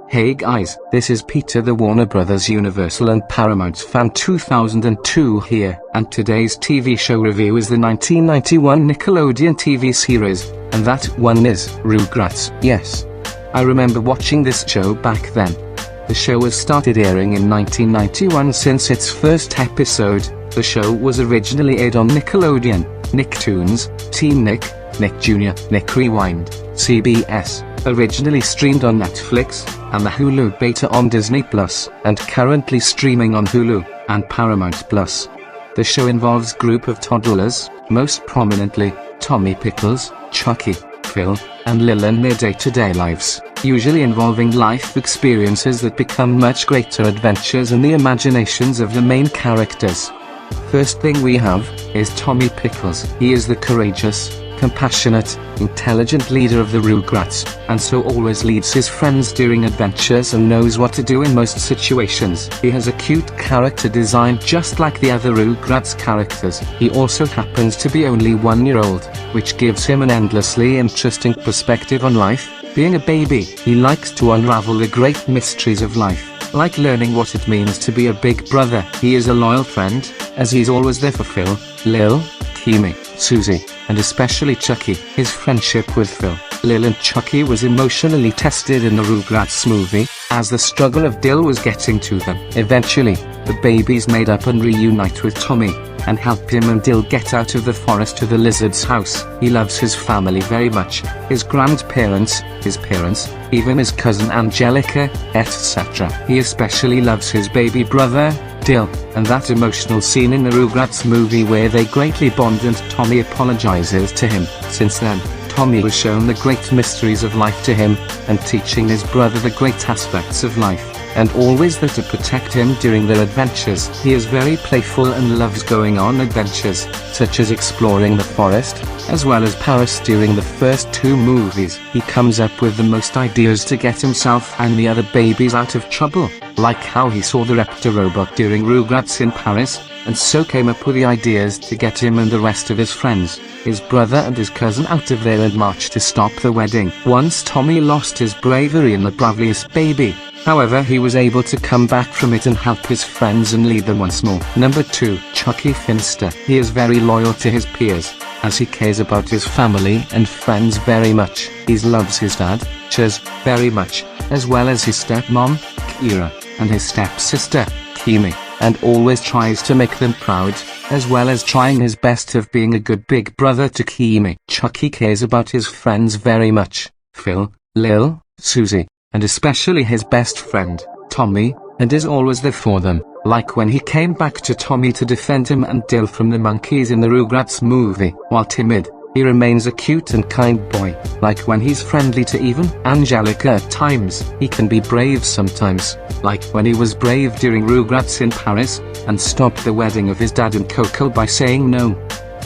Hey guys, this is Peter the Warner Brothers Universal and Paramount fan 2002 here, and today's TV show review is the 1991 Nickelodeon TV series, and that one is Rugrats. Yes, I remember watching this show back then. The show was started airing in 1991 since its first episode. The show was originally aired on Nickelodeon, Nicktoons, Team Nick, Nick Jr., Nick Rewind, CBS, originally streamed on Netflix, and the Hulu beta on Disney+, and currently streaming on Hulu, and Paramount+. The show involves group of toddlers, most prominently, Tommy Pickles, Chucky, Phil, and Lil in their day-to-day lives, usually involving life experiences that become much greater adventures in the imaginations of the main characters. First thing we have is Tommy Pickles. He is the courageous, compassionate, intelligent leader of the Rugrats, and so always leads his friends during adventures and knows what to do in most situations. He has a cute character design just like the other Rugrats characters. He also happens to be only 1 year old, which gives him an endlessly interesting perspective on life. Being a baby, he likes to unravel the great mysteries of life, like learning what it means to be a big brother. He is a loyal friend, as he's always there for Phil, Lil, Kimi, Susie, and especially Chucky. His friendship with Phil, Lil and Chucky was emotionally tested in the Rugrats movie, as the struggle of Dill was getting to them. Eventually, the babies made up and reunite with Tommy, and help him and Dill get out of the forest to the lizard's house. He loves his family very much, his grandparents, his parents, even his cousin Angelica, etc. He especially loves his baby brother, Dill, and that emotional scene in the Rugrats movie where they greatly bond and Tommy apologizes to him. Since then, Tommy was shown the great mysteries of life to him, and teaching his brother the great aspects of life, and always there to protect him during their adventures. He is very playful and loves going on adventures, such as exploring the forest, as well as Paris during the first 2 movies. He comes up with the most ideas to get himself and the other babies out of trouble, like how he saw the Raptor robot during Rugrats in Paris, and so came up with the ideas to get him and the rest of his friends, his brother and his cousin out of there and march to stop the wedding. Once Tommy lost his bravery in the braveliest baby, however he was able to come back from it and help his friends and lead them once more. Number 2, Chucky Finster. He is very loyal to his peers, as he cares about his family and friends very much. He loves his dad, Chaz, very much, as well as his stepmom, Kira, and his stepsister, Kimi, and always tries to make them proud, as well as trying his best of being a good big brother to Kimi. Chucky cares about his friends very much, Phil, Lil, Susie, and especially his best friend, Tommy, and is always there for them, like when he came back to Tommy to defend him and Dill from the monkeys in the Rugrats movie. While timid, he remains a cute and kind boy, like when he's friendly to even Angelica at times. He can be brave sometimes, like when he was brave during Rugrats in Paris, and stopped the wedding of his dad and Coco by saying no,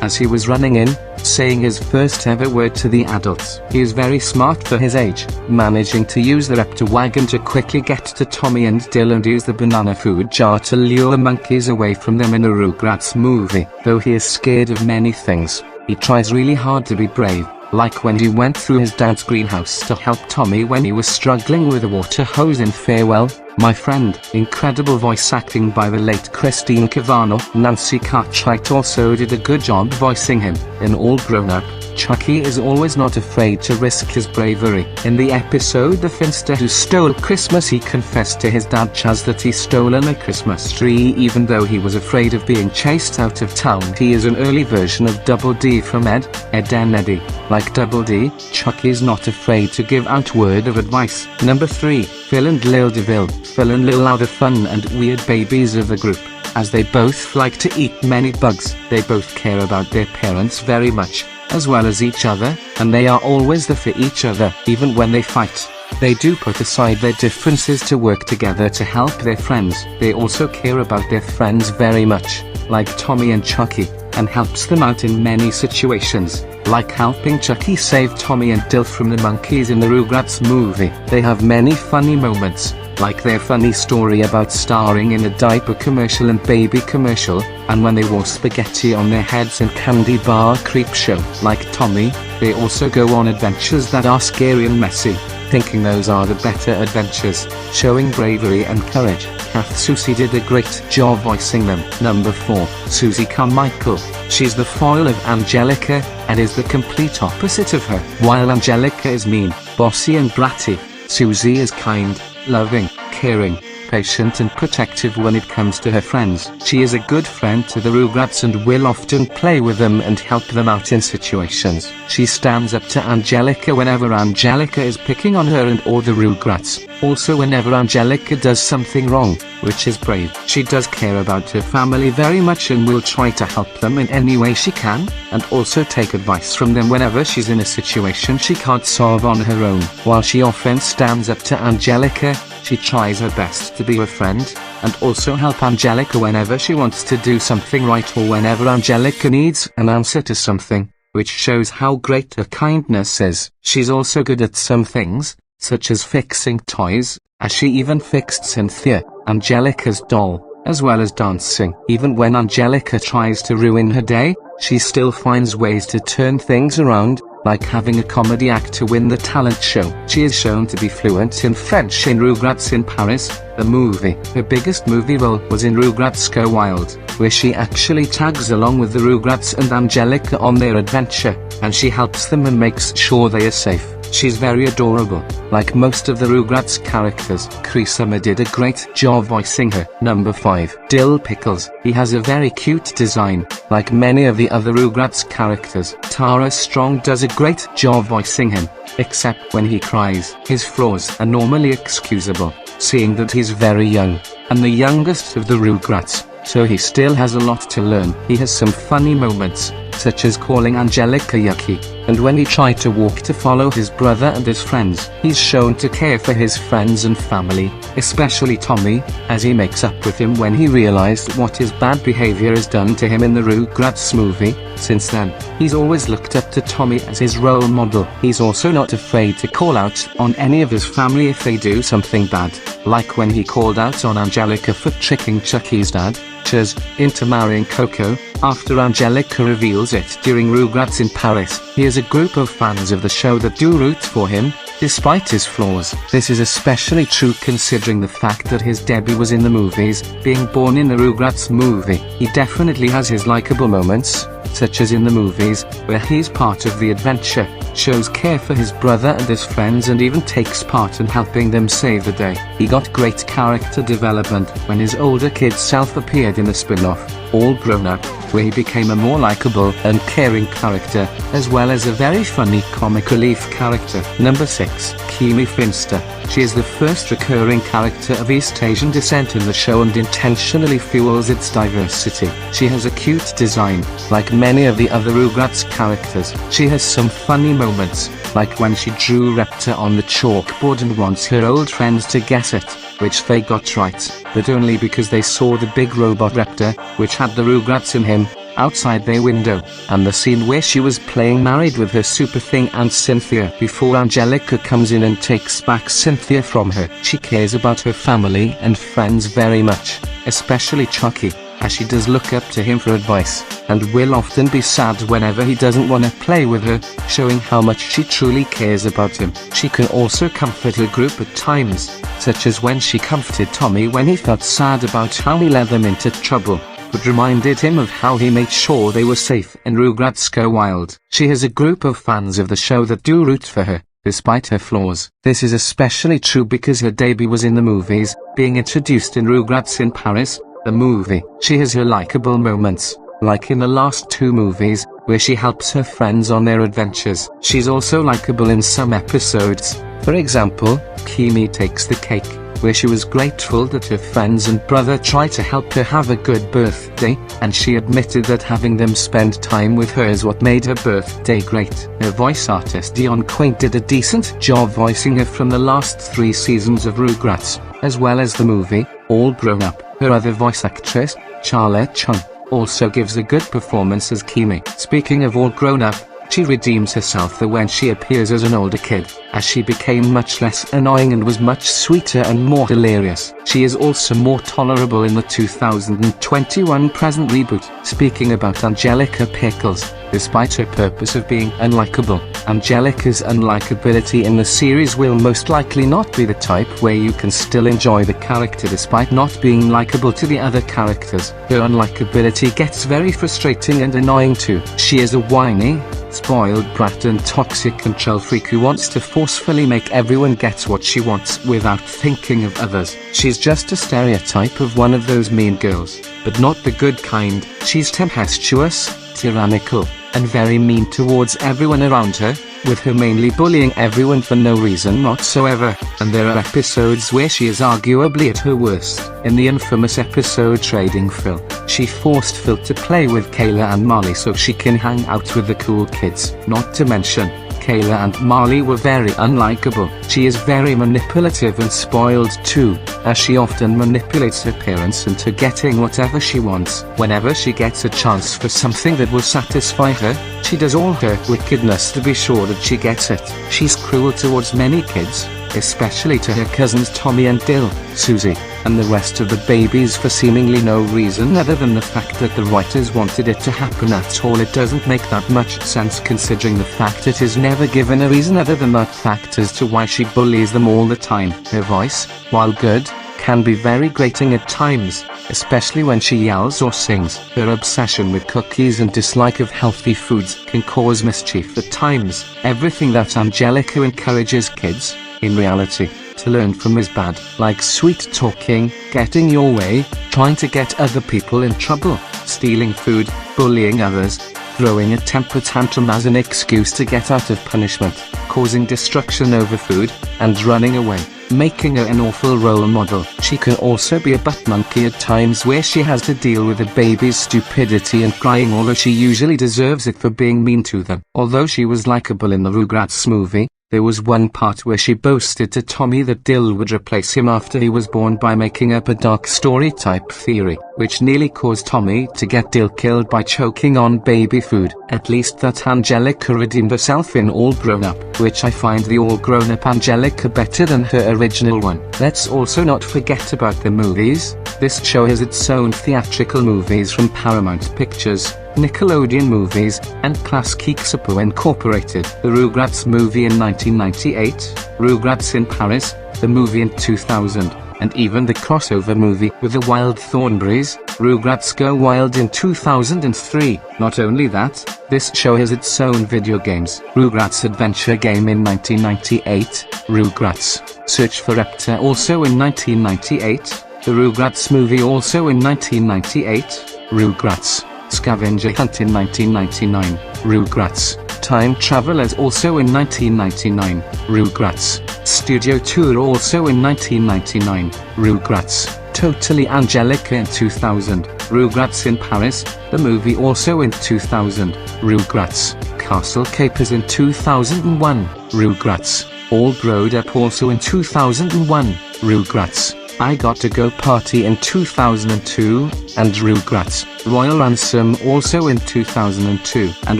as he was running in, saying his first ever word to the adults. He is very smart for his age, managing to use the Raptor wagon to quickly get to Tommy and Dill and use the banana food jar to lure the monkeys away from them in the Rugrats movie. Though he is scared of many things, he tries really hard to be brave, like when he went through his dad's greenhouse to help Tommy when he was struggling with a water hose in Farewell, My Friend. Incredible voice acting by the late Christine Cavano. Nancy Cartwright also did a good job voicing him. In All Grown Up, Chucky is always not afraid to risk his bravery. In the episode The Finster Who Stole Christmas, he confessed to his dad Chaz that he stolen a Christmas tree even though he was afraid of being chased out of town. He is an early version of Double D from Ed, Edd n Eddy. Like Double D, Chucky is not afraid to give out word of advice. Number 3, Phil and Lil DeVille. Phil and Lil are the fun and weird babies of the group, as they both like to eat many bugs. They both care about their parents very much, as well as each other, and they are always there for each other, even when they fight. They do put aside their differences to work together to help their friends. They also care about their friends very much, like Tommy and Chucky, and helps them out in many situations, like helping Chucky save Tommy and Dill from the monkeys in the Rugrats movie. They have many funny moments, like their funny story about starring in a diaper commercial and baby commercial, and when they wore spaghetti on their heads in Candy Bar Creep Show. Like Tommy, they also go on adventures that are scary and messy. thinking those are the better adventures, showing bravery and courage. Kath Soucie did a great job voicing them. Number 4, Susie Carmichael. She's the foil of Angelica, and is the complete opposite of her. While Angelica is mean, bossy and bratty, Susie is kind, loving, caring, patient and protective when it comes to her friends. She is a good friend to the Rugrats and will often play with them and help them out in situations. She stands up to Angelica whenever Angelica is picking on her and or the Rugrats. Also whenever Angelica does something wrong, which is brave. She does care about her family very much and will try to help them in any way she can, and also take advice from them whenever she's in a situation she can't solve on her own. While she often stands up to Angelica, she tries her best to be a friend, and also help Angelica whenever she wants to do something right or whenever Angelica needs an answer to something, which shows how great her kindness is. She's also good at some things, such as fixing toys, as she even fixed Cynthia, Angelica's doll, as well as dancing. Even when Angelica tries to ruin her day, she still finds ways to turn things around, like having a comedy act to win the talent show. She is shown to be fluent in French in Rugrats in Paris, the movie. Her biggest movie role was in Rugrats Go Wild, where she actually tags along with the Rugrats and Angelica on their adventure, and she helps them and makes sure they are safe. She's very adorable, like most of the Rugrats characters. Chryssama did a great job voicing her. Number 5, Dill Pickles. He has a very cute design, like many of the other Rugrats characters. Tara Strong does a great job voicing him, except when he cries. His flaws are normally excusable, seeing that he's very young, and the youngest of the Rugrats, so he still has a lot to learn. He has some funny moments, such as calling Angelica yucky, and when he tried to walk to follow his brother and his friends. He's shown to care for his friends and family, especially Tommy, as he makes up with him when he realized what his bad behavior has done to him in the Rugrats movie. Since then, he's always looked up to Tommy as his role model. He's also not afraid to call out on any of his family if they do something bad, like when he called out on Angelica for tricking Chucky's dad, Chuz, into marrying Coco, after Angelica reveals it during Rugrats in Paris. He has a group of fans of the show that do root for him, despite his flaws. This is especially true considering the fact that his debut was in the movies, being born in the Rugrats movie. He definitely has his likable moments, such as in the movies, where he's part of the adventure, shows care for his brother and his friends and even takes part in helping them save the day. He got great character development when his older kid self appeared in the spin-off, All Grown Up, where he became a more likable and caring character, as well as a very funny comic relief character. Number 6, Kimi Finster. She is the first recurring character of East Asian descent in the show and intentionally fuels its diversity. She has a cute design, like many of the other Rugrats characters. She has some funny moments, like when she drew Reptar on the chalkboard and wants her old friends to guess it, which they got right, but only because they saw the big robot Reptar, which had the Rugrats in him, outside their window, and the scene where she was playing married with her super thing and Cynthia before Angelica comes in and takes back Cynthia from her. She cares about her family and friends very much, especially Chucky, as she does look up to him for advice, and will often be sad whenever he doesn't want to play with her, showing how much she truly cares about him. She can also comfort her group at times, such as when she comforted Tommy when he felt sad about how he led them into trouble, but reminded him of how he made sure they were safe in Rugrats Go Wild. She has a group of fans of the show that do root for her, despite her flaws. This is especially true because her debut was in the movies, being introduced in Rugrats in Paris, the movie. She has her likable moments, like in the last 2 movies, where she helps her friends on their adventures. She's also likable in some episodes. For example, Kimi Takes the Cake, where she was grateful that her friends and brother tried to help her have a good birthday, and she admitted that having them spend time with her is what made her birthday great. Her voice artist Dion Quaint did a decent job voicing her from the last 3 seasons of Rugrats, as well as the movie, All Grown Up. Her other voice actress, Charlotte Chung, also gives a good performance as Kimi. Speaking of All Grown Up, She redeems herself when she appears as an older kid, as she became much less annoying and was much sweeter and more hilarious. She is also more tolerable in the 2021 present reboot. Speaking about Angelica Pickles, despite her purpose of being unlikable, Angelica's unlikability in the series will most likely not be the type where you can still enjoy the character despite not being likable to the other characters. Her unlikability gets very frustrating and annoying too. She is a whiny, spoiled brat and toxic control freak who wants to forcefully make everyone get what she wants without thinking of others. She's just a stereotype of one of those mean girls, but not the good kind. She's tempestuous, tyrannical, and very mean towards everyone around her, with her mainly bullying everyone for no reason whatsoever, and there are episodes where she is arguably at her worst. In the infamous episode Trading Phil, she forced Phil to play with Kayla and Molly so she can hang out with the cool kids. Not to mention, Kayla and Molly were very unlikable. She is very manipulative and spoiled too, as she often manipulates her parents into getting whatever she wants. Whenever she gets a chance for something that will satisfy her, she does all her wickedness to be sure that she gets it. She's cruel towards many kids, especially to her cousins Tommy and Dill, Susie, and the rest of the babies for seemingly no reason other than the fact that the writers wanted it to happen at all. It doesn't make that much sense considering the fact it is never given a reason other than that fact as to why she bullies them all the time. Her voice, while good, can be very grating at times, especially when she yells or sings. Her obsession with cookies and dislike of healthy foods can cause mischief at times. Everything that Angelica encourages kids, in reality, to learn from is bad, like sweet talking, getting your way, trying to get other people in trouble, stealing food, bullying others, throwing a temper tantrum as an excuse to get out of punishment, causing destruction over food, and running away, making her an awful role model. She can also be a butt monkey at times where she has to deal with the baby's stupidity and crying, although she usually deserves it for being mean to them. Although she was likable in the Rugrats movie, there was one part where she boasted to Tommy that Dill would replace him after he was born by making up a dark story type theory, which nearly caused Tommy to get Dill killed by choking on baby food. At least that Angelica redeemed herself in All Grown Up, which I find the All Grown Up Angelica better than her original one. Let's also not forget about the movies. This show has its own theatrical movies from Paramount Pictures, Nickelodeon movies, and Klasky-Csupo Incorporated. The Rugrats movie in 1998, Rugrats in Paris, the movie in 2000, and even the crossover movie with the Wild Thornberrys, Rugrats Go Wild in 2003. Not only that, this show has its own video games. Rugrats Adventure Game in 1998, Rugrats Search for Reptar also in 1998, the Rugrats movie also in 1998, Rugrats Scavenger Hunt in 1999, Rugrats Time Travelers also in 1999, Rugrats Studio Tour also in 1999, Rugrats Totally Angelica in 2000, Rugrats in Paris, the movie also in 2000, Rugrats Castle Capers in 2001, Rugrats All Growed Up also in 2001, Rugrats I Got to Go Party in 2002, and Rugrats Royal Ransom also in 2002, and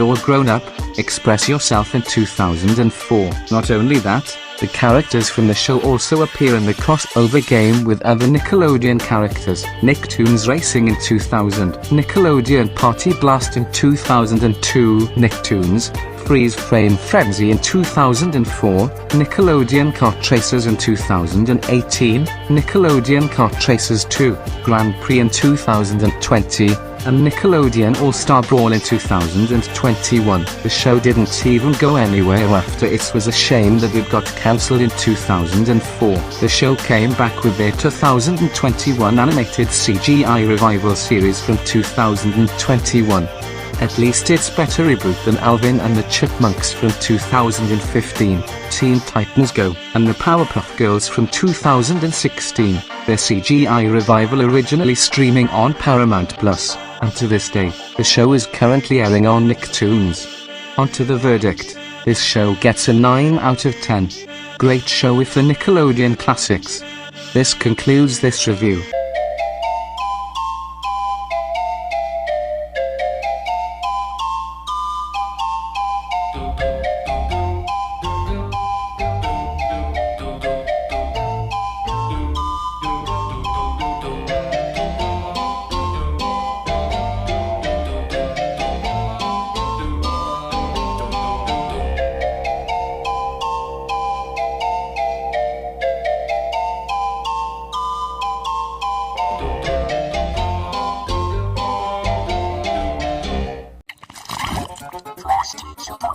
All Grown Up Express Yourself in 2004. Not only that, the characters from the show also appear in the crossover game with other Nickelodeon characters. Nicktoons Racing in 2000, Nickelodeon Party Blast in 2002, Nicktoons Freeze Frame Frenzy in 2004, Nickelodeon Kart Racers in 2018, Nickelodeon Kart Racers 2, Grand Prix in 2020, and Nickelodeon All-Star Brawl in 2021. The show didn't even go anywhere after. It was a shame that it got cancelled in 2004. The show came back with their 2021 animated CGI revival series from 2021. At least it's better reboot than Alvin and the Chipmunks from 2015, Teen Titans Go, and the Powerpuff Girls from 2016. Their CGI revival originally streaming on Paramount Plus, and to this day, the show is currently airing on Nicktoons. Onto the verdict. This show gets a 9 out of 10. Great show with the Nickelodeon classics. This concludes this review. Klasky-Csupo.